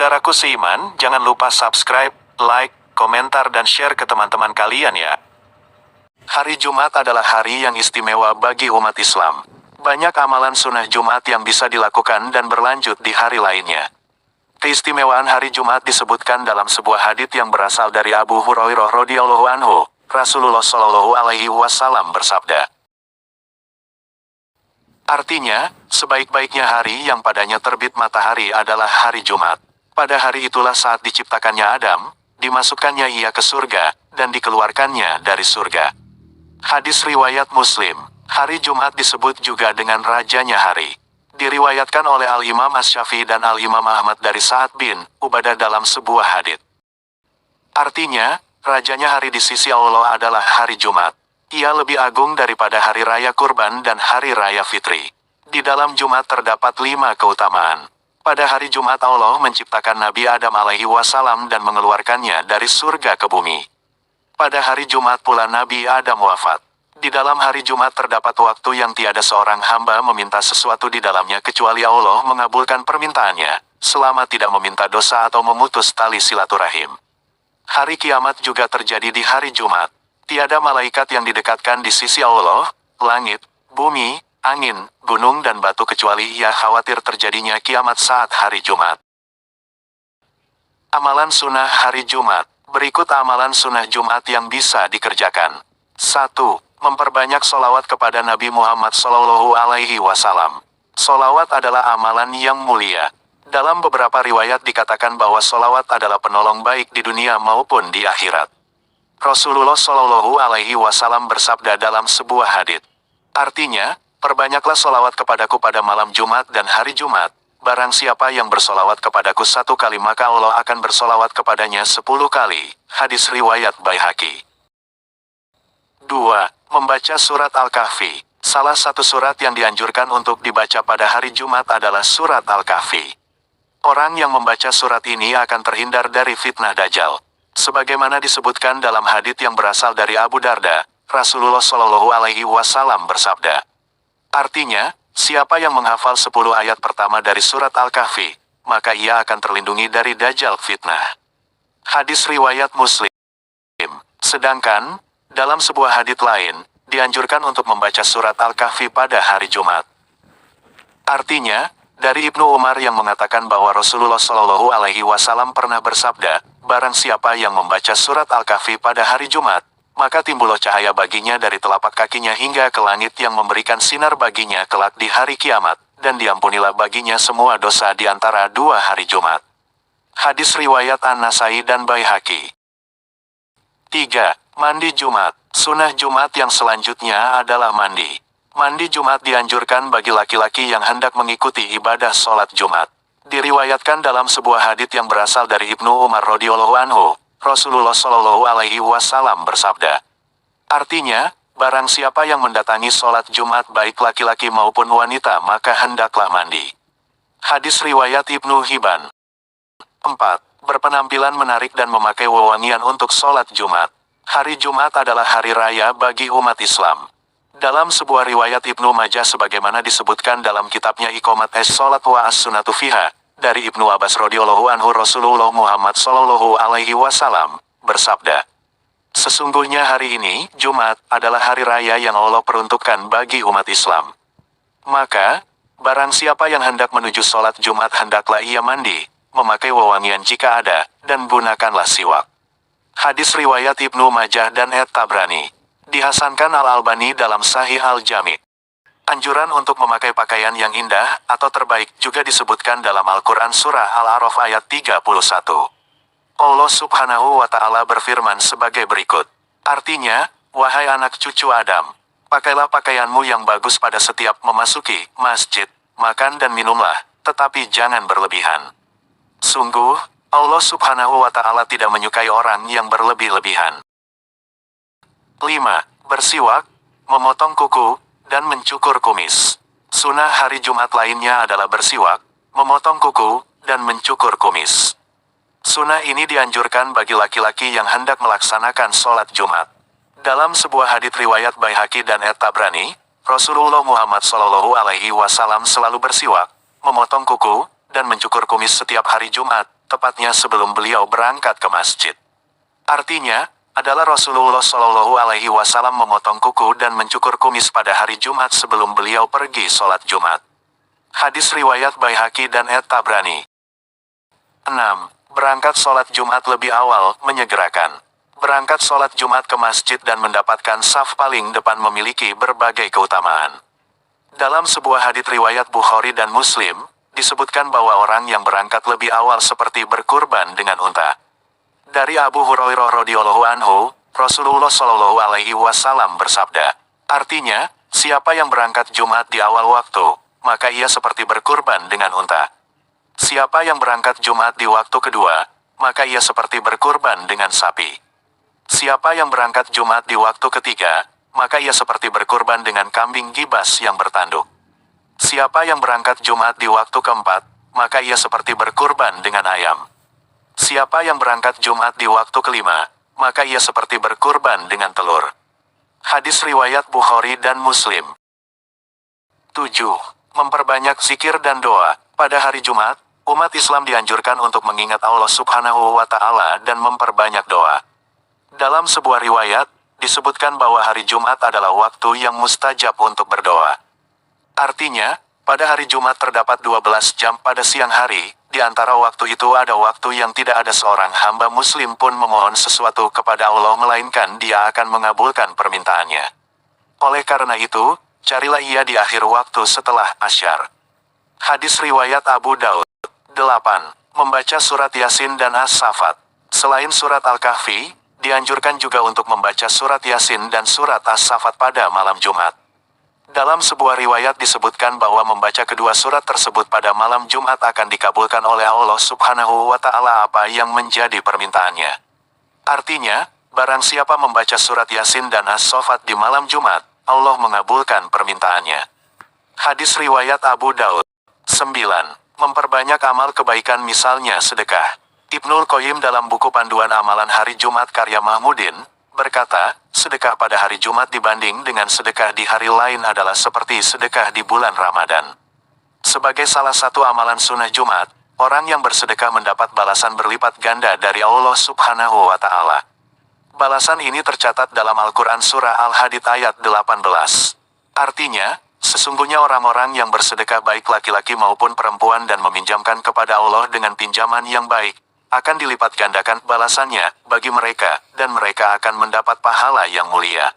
Saudaraku seiman, jangan lupa subscribe, like, komentar dan share ke teman-teman kalian ya. Hari Jumat adalah hari yang istimewa bagi umat Islam. Banyak amalan sunnah Jumat yang bisa dilakukan dan berlanjut di hari lainnya. Keistimewaan hari Jumat disebutkan dalam sebuah hadits yang berasal dari Abu Hurairah radhiyallahu anhu. Rasulullah Shallallahu alaihi wasallam bersabda, artinya, sebaik-baiknya hari yang padanya terbit matahari adalah hari Jumat. Pada hari itulah saat diciptakannya Adam, dimasukkannya ia ke surga, dan dikeluarkannya dari surga. Hadis riwayat Muslim. Hari Jumat disebut juga dengan rajanya hari. Diriwayatkan oleh Al-Imam Asy-Syafi'i dan Al-Imam Ahmad dari Sa'ad bin Ubadah dalam sebuah hadits. Artinya, rajanya hari di sisi Allah adalah hari Jumat. Ia lebih agung daripada hari raya kurban dan hari raya fitri. Di dalam Jumat terdapat 5 keutamaan. Pada hari Jumat Allah menciptakan Nabi Adam alaihi wasallam dan mengeluarkannya dari surga ke bumi. Pada hari Jumat pula Nabi Adam wafat. Di dalam hari Jumat terdapat waktu yang tiada seorang hamba meminta sesuatu di dalamnya kecuali Allah mengabulkan permintaannya, selama tidak meminta dosa atau memutus tali silaturahim. Hari kiamat juga terjadi di hari Jumat. Tiada malaikat yang didekatkan di sisi Allah, langit, bumi, angin, gunung dan batu kecuali ia khawatir terjadinya kiamat saat hari Jumat. Amalan sunnah hari Jumat. Berikut amalan sunnah Jumat yang bisa dikerjakan. 1. Memperbanyak sholawat kepada Nabi Muhammad Shallallahu alaihi wasallam. Sholawat adalah amalan yang mulia. Dalam beberapa riwayat dikatakan bahwa sholawat adalah penolong baik di dunia maupun di akhirat. Rasulullah Shallallahu alaihi wasallam bersabda dalam sebuah hadits. Artinya, perbanyaklah sholawat kepadaku pada malam Jumat dan hari Jumat. Barang siapa yang bersolawat kepadaku 1 kali maka Allah akan bersolawat kepadanya 10 kali. Hadis riwayat Baihaqi. 2. Membaca surat Al-Kahfi. Salah satu surat yang dianjurkan untuk dibaca pada hari Jumat adalah surat Al-Kahfi. Orang yang membaca surat ini akan terhindar dari fitnah Dajjal. Sebagaimana disebutkan dalam hadits yang berasal dari Abu Darda, Rasulullah Shallallahu alaihi wasallam bersabda. Artinya, siapa yang menghafal 10 ayat pertama dari surat Al-Kahfi, maka ia akan terlindungi dari Dajjal fitnah. Hadis riwayat Muslim. Sedangkan, dalam sebuah hadits lain, dianjurkan untuk membaca surat Al-Kahfi pada hari Jumat. Artinya, dari Ibnu Umar yang mengatakan bahwa Rasulullah Shallallahu alaihi wasallam pernah bersabda, barang siapa yang membaca surat Al-Kahfi pada hari Jumat, maka timbullah cahaya baginya dari telapak kakinya hingga ke langit yang memberikan sinar baginya kelak di hari kiamat, dan diampunilah baginya semua dosa di antara 2 hari Jumat. Hadis riwayat An-Nasai dan Baihaqi. 3. Mandi Jumat. Sunnah Jumat yang selanjutnya adalah mandi. Mandi Jumat dianjurkan bagi laki-laki yang hendak mengikuti ibadah sholat Jumat. Diriwayatkan dalam sebuah hadits yang berasal dari Ibnu Umar radhiyallahu anhu, Rasulullah Shallallahu alaihi wasallam bersabda. Artinya, barang siapa yang mendatangi sholat Jumat baik laki-laki maupun wanita maka hendaklah mandi. Hadis riwayat Ibnu Hibban. 4. Berpenampilan menarik dan memakai wewangian untuk sholat Jumat. Hari Jumat adalah hari raya bagi umat Islam. Dalam sebuah riwayat Ibnu Majah sebagaimana disebutkan dalam kitabnya Iqomat as-Sholat wa as-Sunnatu fiha, dari Ibnu Abbas radhiyallahu anhu Rasulullah Muhammad Shallallahu alaihi wasallam bersabda. Sesungguhnya hari ini, Jumat, adalah hari raya yang Allah peruntukkan bagi umat Islam. Maka, barang siapa yang hendak menuju sholat Jumat hendaklah ia mandi, memakai wewangian jika ada, dan gunakanlah siwak. Hadis riwayat Ibnu Majah dan At-Tabrani. Dihasankan Al-Albani dalam Sahih Al-Jami'. Anjuran untuk memakai pakaian yang indah, atau terbaik, juga disebutkan dalam Al-Quran Surah Al-A'raf ayat 31. Allah subhanahu wa ta'ala berfirman sebagai berikut. Artinya, wahai anak cucu Adam, pakailah pakaianmu yang bagus pada setiap memasuki masjid, makan dan minumlah, tetapi jangan berlebihan. Sungguh, Allah subhanahu wa ta'ala tidak menyukai orang yang berlebih-lebihan. 5. Bersiwak, memotong kuku, dan mencukur kumis. Sunnah hari Jumat lainnya adalah bersiwak, memotong kuku, dan mencukur kumis. Sunnah ini dianjurkan bagi laki-laki yang hendak melaksanakan sholat Jumat. Dalam sebuah hadits riwayat Baihaqi dan At-Tabrani, Rasulullah Muhammad Shallallahu alaihi wasallam selalu bersiwak, memotong kuku, dan mencukur kumis setiap hari Jumat, tepatnya sebelum beliau berangkat ke masjid. Artinya, adalah Rasulullah Shallallahu Alaihi Wasallam memotong kuku dan mencukur kumis pada hari Jumat sebelum beliau pergi sholat Jumat. Hadis riwayat Baihaqi dan At-Tabrani. 6. Berangkat sholat Jumat lebih awal, menyegerakan. Berangkat sholat Jumat ke masjid dan mendapatkan saf paling depan memiliki berbagai keutamaan. Dalam sebuah hadits riwayat Bukhari dan Muslim, disebutkan bahwa orang yang berangkat lebih awal seperti berkurban dengan unta. Dari Abu Hurairah radhiyallahu anhu, Rasulullah Shallallahu Alaihi Wasallam bersabda, artinya, siapa yang berangkat Jumat di awal waktu, maka ia seperti berkurban dengan unta. Siapa yang berangkat Jumat di waktu kedua, maka ia seperti berkurban dengan sapi. Siapa yang berangkat Jumat di waktu ketiga, maka ia seperti berkurban dengan kambing gibas yang bertanduk. Siapa yang berangkat Jumat di waktu keempat, maka ia seperti berkurban dengan ayam. Siapa yang berangkat Jumat di waktu kelima, maka ia seperti berkurban dengan telur. Hadis riwayat Bukhari dan Muslim. 7. Memperbanyak zikir dan doa. Pada hari Jumat, umat Islam dianjurkan untuk mengingat Allah Subhanahu wa Ta'ala dan memperbanyak doa. Dalam sebuah riwayat, disebutkan bahwa hari Jumat adalah waktu yang mustajab untuk berdoa. Artinya, pada hari Jumat terdapat 12 jam pada siang hari. Di antara waktu itu ada waktu yang tidak ada seorang hamba muslim pun memohon sesuatu kepada Allah melainkan Dia akan mengabulkan permintaannya. Oleh karena itu, carilah ia di akhir waktu setelah asyar. Hadis riwayat Abu Daud. 8. Membaca surat Yasin dan As-Saffat. Selain surat Al-Kahfi, dianjurkan juga untuk membaca surat Yasin dan surat As-Saffat pada malam Jumat. Dalam sebuah riwayat disebutkan bahwa membaca kedua surat tersebut pada malam Jumat akan dikabulkan oleh Allah Subhanahu wa Ta'ala apa yang menjadi permintaannya. Artinya, barang siapa membaca surat Yasin dan As-Saffat di malam Jumat, Allah mengabulkan permintaannya. Hadis riwayat Abu Daud. 9. Memperbanyak amal kebaikan misalnya sedekah. Ibnul Qayyim dalam buku Panduan Amalan Hari Jumat karya Mahmudin, berkata, sedekah pada hari Jumat dibanding dengan sedekah di hari lain adalah seperti sedekah di bulan Ramadan. Sebagai salah satu amalan sunnah Jumat, orang yang bersedekah mendapat balasan berlipat ganda dari Allah Subhanahu wa Ta'ala. Balasan ini tercatat dalam Al-Quran Surah Al-Hadid ayat 18. Artinya, sesungguhnya orang-orang yang bersedekah baik laki-laki maupun perempuan dan meminjamkan kepada Allah dengan pinjaman yang baik, akan dilipat gandakan balasannya bagi mereka, dan mereka akan mendapat pahala yang mulia.